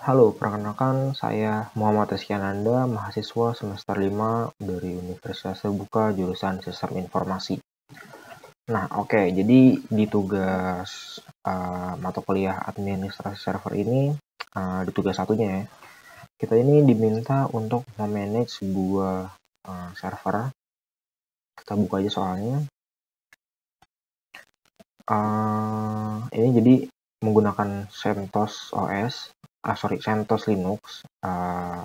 Halo, perkenalkan saya Muhammad Rizkyananda, mahasiswa semester 5 dari Universitas Terbuka jurusan Sistem Informasi. Nah, oke, jadi di tugas mata kuliah administrasi server ini, di tugas satunya ya, kita ini diminta untuk memanage sebuah server. Kita buka aja soalnya. Ini jadi menggunakan CentOS OS, CentOS Linux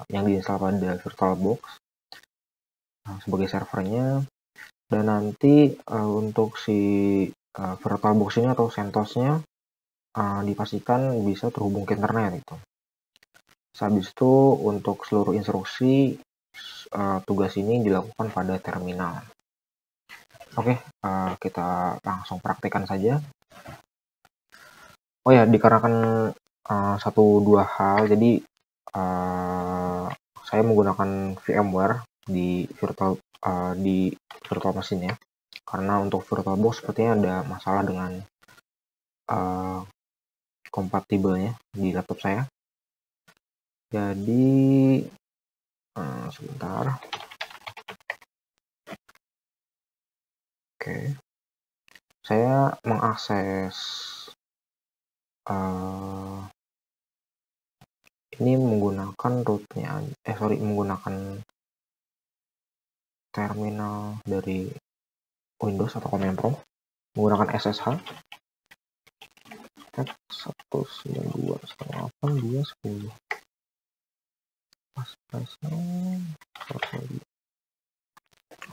yang diinstal pada VirtualBox sebagai servernya, dan nanti untuk si VirtualBox ini atau CentOS-nya dipastikan bisa terhubung ke internet gitu. Habis itu untuk seluruh instruksi tugas ini dilakukan pada terminal. Oke, kita langsung praktekkan saja. Oh ya, dikarenakan satu dua hal, jadi saya menggunakan VMware di virtual machine ya, karena untuk VirtualBox sepertinya ada masalah dengan kompatibelnya di laptop saya. Jadi sebentar. Oke, saya mengakses ini menggunakan rootnya, menggunakan terminal dari Windows atau Command Prompt, menggunakan SSH 192.168.210.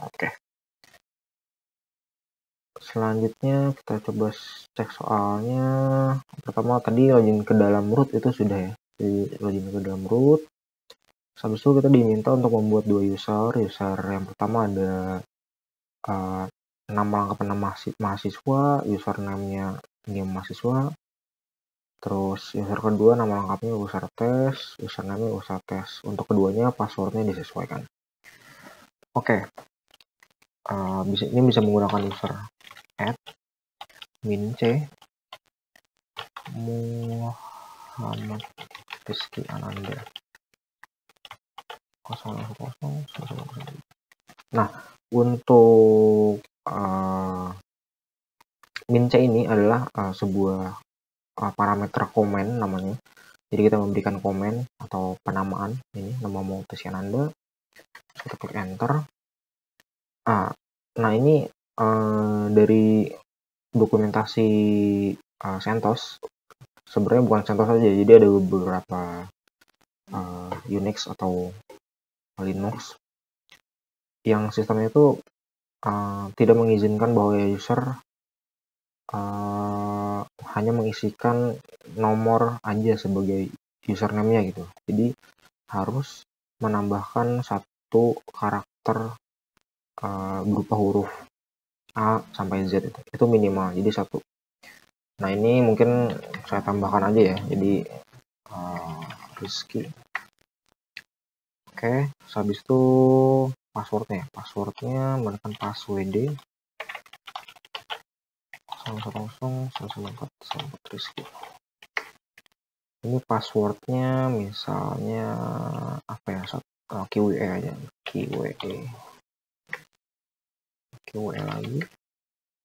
Oke. Selanjutnya kita coba cek soalnya. Pertama tadi login ke dalam root itu sudah ya. Jadi login ke dalam root. Habis itu kita diminta untuk membuat dua user. User yang pertama ada nama lengkap nama mahasiswa, username-nya name mahasiswa. Terus user kedua nama lengkapnya user tes, username user tes. Untuk keduanya passwordnya disesuaikan. Oke. Ini bisa menggunakan user @min c Muhammad Rizkyananda 010. Nah, untuk min c ini adalah sebuah parameter komen namanya. Jadi kita memberikan komen atau penamaan ini nama Muhammad Rizkyananda. Kita klik enter. Nah ini dari dokumentasi CentOS, sebenarnya bukan CentOS saja, jadi ada beberapa Unix atau Linux yang sistemnya itu tidak mengizinkan bahwa user hanya mengisikan nomor aja sebagai username-nya gitu. Jadi harus menambahkan satu karakter berupa huruf A sampai Z itu minimal, jadi satu. Nah ini mungkin saya tambahkan aja ya, jadi Rizky. Oke, habis itu passwordnya menekan password 110.114 Rizky. Ini passwordnya misalnya apa ya, QWE aja, QWE lagi.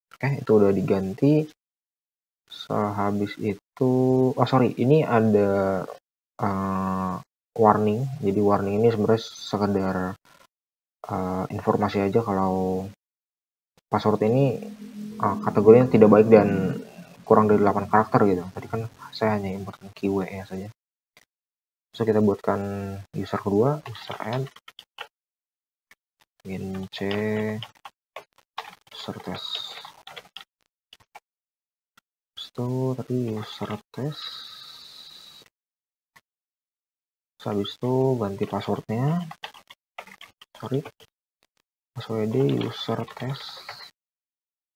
Oke, itu udah diganti. Sehabis itu ini ada warning. Jadi warning ini sebenarnya sekedar informasi aja kalau password ini kategorinya tidak baik dan kurang dari 8 karakter gitu. Tadi kan saya hanya importkan QWE saja. So kita buatkan user kedua, user n min c user test. Itu tadi user test. Habis itu ganti passwordnya. Password user test.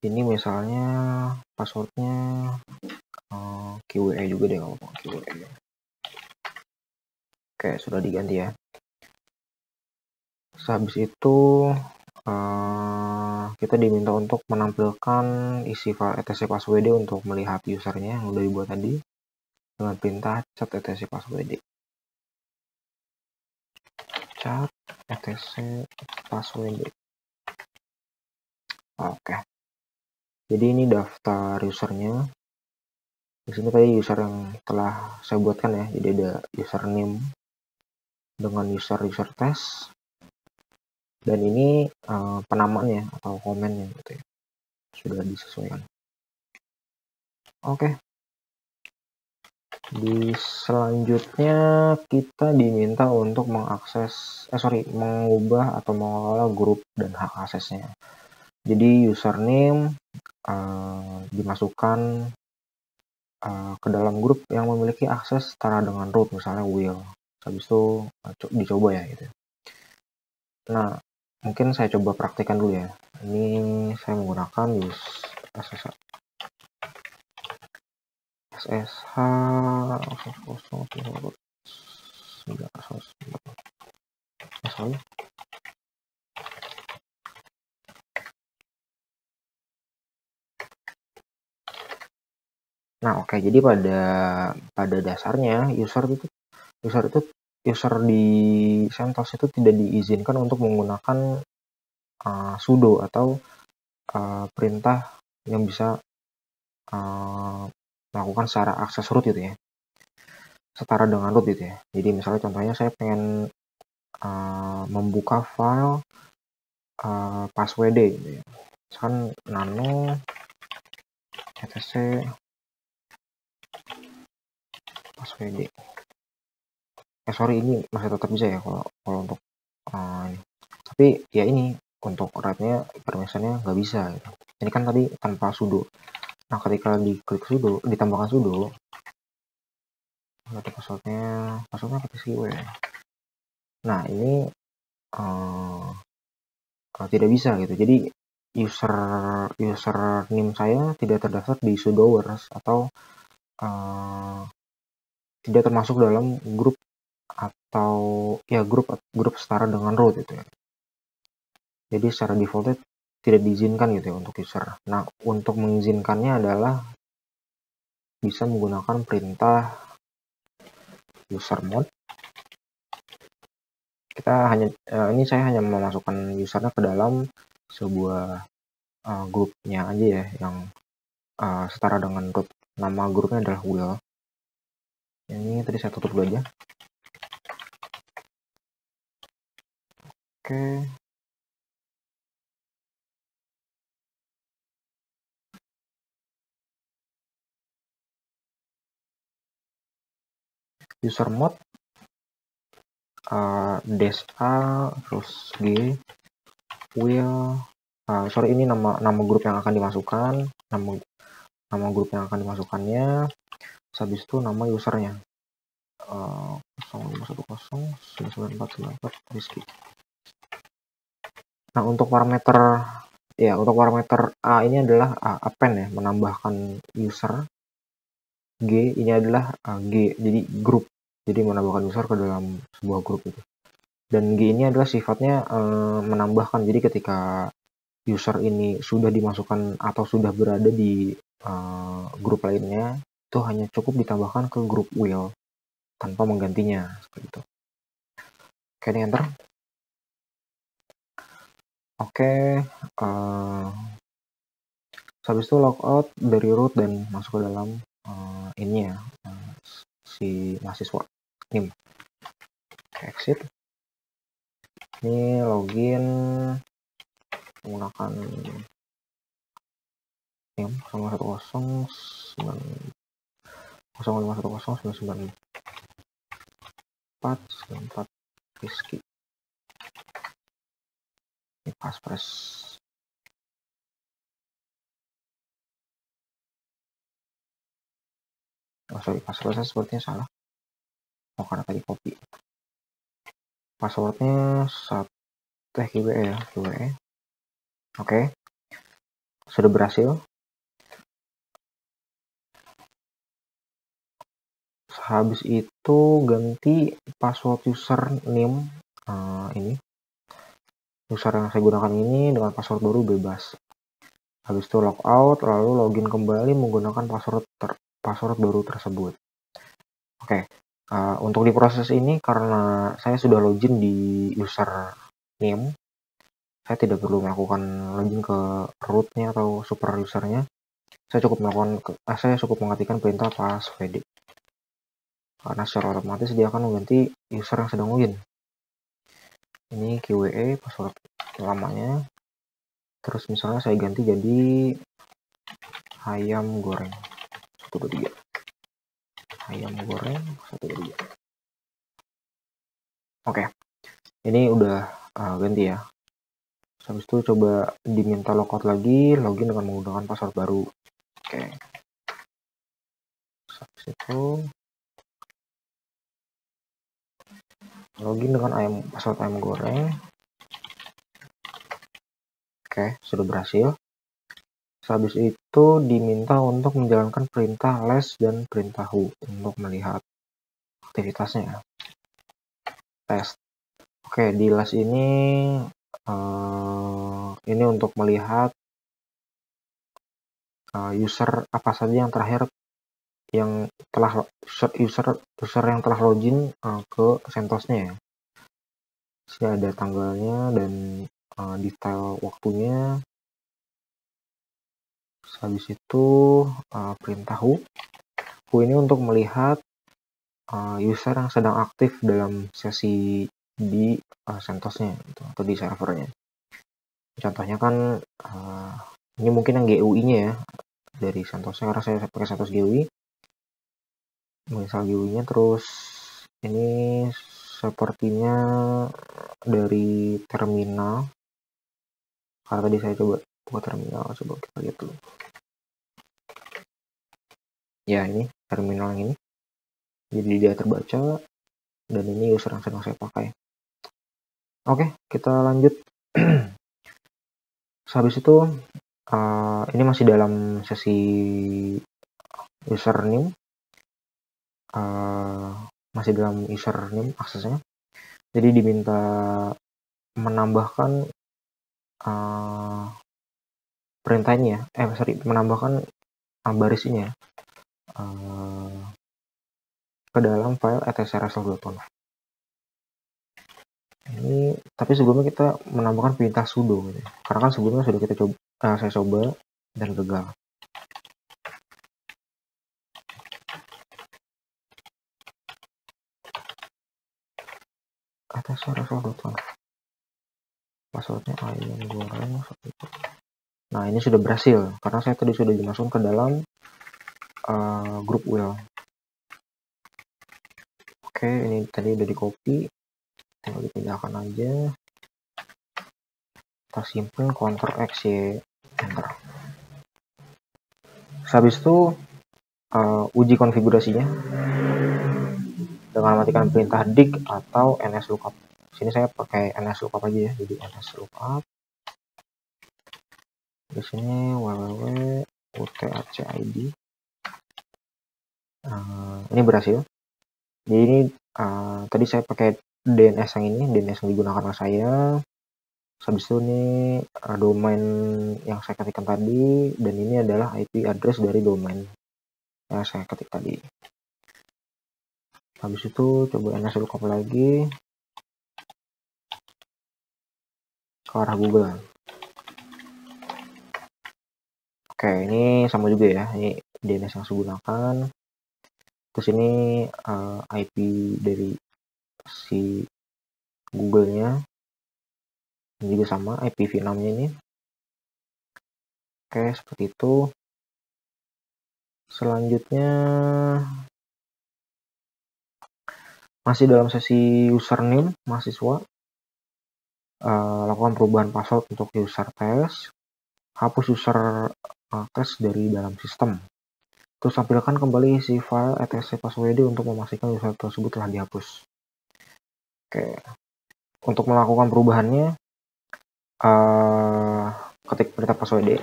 Ini misalnya passwordnya QWE juga deh, kalau QWE. Oke, sudah diganti ya. Habis itu kita diminta untuk menampilkan isi file etc password untuk melihat usernya yang udah dibuat tadi dengan perintah cat etc password. chat etc password. Oke. Jadi ini daftar usernya. Di sini tadi user yang telah saya buatkan ya. Jadi ada username dengan user test. Dan ini penamaannya atau komennya gitu ya. Sudah disesuaikan. Oke. Di selanjutnya kita diminta untuk mengubah atau mengelola grup dan hak aksesnya. Jadi username dimasukkan ke dalam grup yang memiliki akses setara dengan root, misalnya Will. Habis itu dicoba ya gitu. Nah, mungkin saya coba praktikkan dulu ya. Ini saya menggunakan SSH 0. Nah, oke, jadi pada dasarnya user di CentOS itu tidak diizinkan untuk menggunakan sudo atau perintah yang bisa melakukan secara akses root gitu ya, setara dengan root gitu ya. Jadi misalnya contohnya saya pengen membuka file password gitu ya, misalkan nano etc password. Sorry, ini masih tetap bisa ya kalau untuk ini. Tapi ya ini untuk write-nya permissionnya nggak bisa gitu. Ini kan tadi tanpa sudo. Nah, ketika diklik sudo, ditambahkan sudo, passwordnya pakai SQL. Nah, ini tidak bisa gitu. Jadi username saya tidak terdaftar di sudoers atau tidak termasuk dalam grup atau ya grup setara dengan root gitu ya. Jadi secara defaultnya tidak diizinkan gitu ya untuk user. Nah, untuk mengizinkannya adalah bisa menggunakan perintah usermod. Ini saya hanya memasukkan usernya ke dalam sebuah grupnya aja ya, yang setara dengan root. Nama grupnya adalah Will. Ini tadi saya tutup dulu aja. Oke. Usermod dash a terus g Will. Sorry, ini nama grup yang akan dimasukkan, nama grup yang akan dimasukkannya. Habis itu nama usernya 0510994494 Rizky. Nah, untuk parameter A ini adalah append ya, menambahkan user. G ini adalah G, jadi grup, jadi menambahkan user ke dalam sebuah grup itu. Dan G ini adalah sifatnya menambahkan, jadi ketika user ini sudah dimasukkan atau sudah berada di grup lainnya, itu hanya cukup ditambahkan ke grup Will tanpa menggantinya seperti itu. Oke, ini enter. Oke, habis itu logout dari root dan masuk ke dalam ini ya, si mahasiswa nim. Exit. Ini login menggunakan nim 0510994 Rizky. Ini passphrase. Passwordnya sepertinya salah. Karena tadi copy. Passwordnya GWE ya, GWE. Oke. Sudah berhasil. Habis itu ganti password username ini. User yang saya gunakan ini dengan password baru bebas. Habis itu logout, lalu login kembali menggunakan password baru tersebut. Oke, Untuk di proses ini karena saya sudah login di user name, saya tidak perlu melakukan login ke rootnya atau super usernya. Saya cukup mengetikkan perintah passwd, karena secara otomatis dia akan mengganti user yang sedang login. Ini QWE password lamanya, terus misalnya saya ganti jadi ayam goreng 123, ayam goreng 123. Oke, ini udah ganti ya. Habis itu coba diminta logout lagi, login dengan menggunakan password baru. Oke. Habis itu login dengan password ayam goreng. Oke, sudah berhasil. Habis itu diminta untuk menjalankan perintah less dan perintah who untuk melihat aktivitasnya. Test. Oke, di less ini untuk melihat user apa saja yang terakhir yang telah user yang telah login ke CentOS-nya ya. Sini ada tanggalnya dan detail waktunya. Habis itu perintah who ini untuk melihat user yang sedang aktif dalam sesi di CentOS-nya gitu, atau di servernya. Contohnya kan ini mungkin yang GUI-nya ya, dari CentOS-nya, karena saya pakai CentOS GUI. Misal GUI-nya, terus ini sepertinya dari terminal, karena tadi saya coba buka terminal, coba kita lihat dulu. Ya, ini terminal yang ini, jadi dia terbaca, dan ini user yang sedang saya pakai. Oke, kita lanjut. Habis itu ini masih dalam sesi username, masih dalam username aksesnya. Jadi diminta menambahkan perintah ini ya, menambahkan baris ini ya ke dalam file etsresol.conf. Ini tapi sebelumnya kita menambahkan perintah sudo gitu. Karena kan sebelumnya sudah kita coba, saya coba dan gagal. etsresol.conf, passwordnya ayam goreng. Nah, ini sudah berhasil karena saya tadi sudah dimasukkan ke dalam grup will. Oke, ini tadi udah di copy, tinggal dipindahkan aja. Kita simpen, Ctrl X Y enter. Habis itu uji konfigurasinya dengan mematikan perintah dig atau nslookup. Sini saya pakai nslookup aja ya, jadi nslookup. Di sini www.uthcid. Ini berhasil. Jadi ini tadi saya pakai DNS yang ini, DNS yang digunakan oleh saya. Habis itu ini domain yang saya ketikkan tadi, dan ini adalah IP address dari domain yang saya ketik tadi. Habis itu coba nslookup lagi ke arah Google. Oke, ini sama juga ya, ini DNS yang saya gunakan. Terus ini IP dari si Google-nya juga sama, IPv6-nya ini. Oke, seperti itu. Selanjutnya masih dalam sesi username mahasiswa, lakukan perubahan password untuk user test, hapus user test dari dalam sistem. Terus tampilkan kembali isi file etc passwd untuk memastikan user tersebut telah dihapus. Oke, untuk melakukan perubahannya, ketik perintah passwd.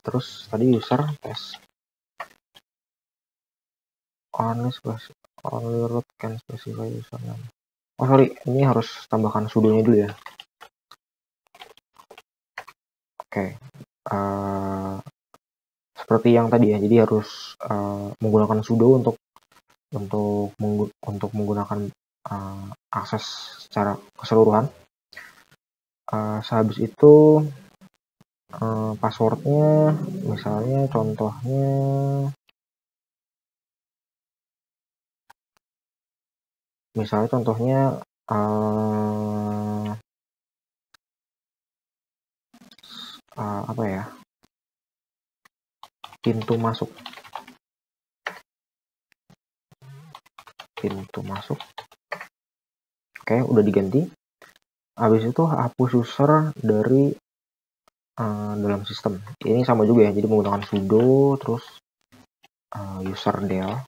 Terus tadi user test only root can specify username. Oh sorry, ini harus tambahkan sudonya dulu ya. Oke, seperti yang tadi ya, jadi harus menggunakan sudo untuk untuk menggunakan akses secara keseluruhan. Sehabis itu passwordnya misalnya contohnya apa ya, pintu masuk. Oke, udah diganti. Habis itu hapus user dari dalam sistem. Ini sama juga ya, jadi menggunakan sudo terus userdel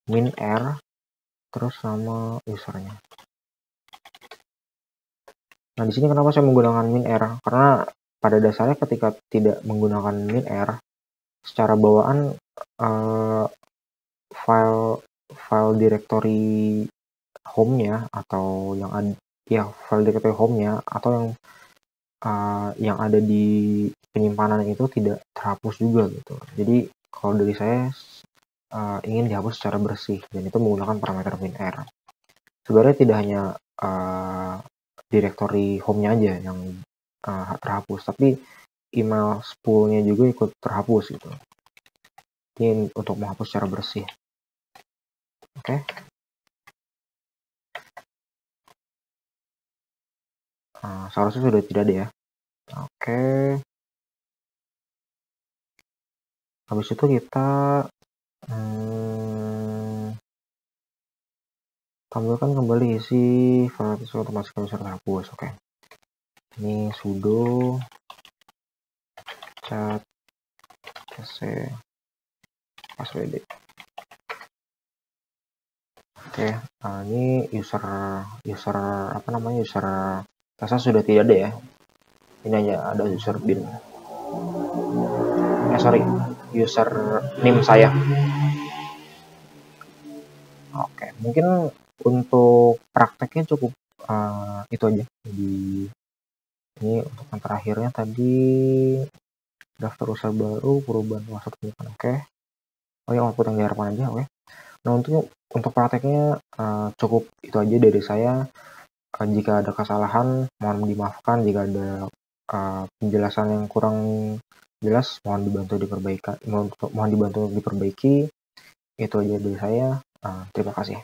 min_r terus nama usernya. Nah, di sini kenapa saya menggunakan min_r? Karena pada dasarnya ketika tidak menggunakan min_r, secara bawaan file directory home-nya atau yang ada file directory home-nya atau yang ada di penyimpanan itu tidak terhapus juga gitu. Jadi kalau dari saya ingin dihapus secara bersih, dan itu menggunakan parameter min_r. Sebenarnya tidak hanya directory home-nya aja yang terhapus, tapi email spool-nya juga ikut terhapus gitu. Ini untuk menghapus secara bersih. Oke. Seharusnya sudah tidak ada ya. Oke. Habis itu kita tampilkan kembali isi file tersebut otomatis bisa terhapus. Oke. Ini sudo cat cc password. Oke, ini user rasa sudah tidak ada ya. Ini hanya ada user bin. User name saya. Oke, mungkin untuk prakteknya cukup itu aja. Jadi ini untuk yang terakhirnya tadi daftar usaha baru, perubahan password penyimpanan. Oke. Oh ya, output yang diharapkan aja. Oke. Nah, untuk prakteknya cukup itu aja dari saya. Jika ada kesalahan mohon dimaafkan, jika ada penjelasan yang kurang jelas mohon dibantu diperbaiki. Itu aja dari saya. Terima kasih.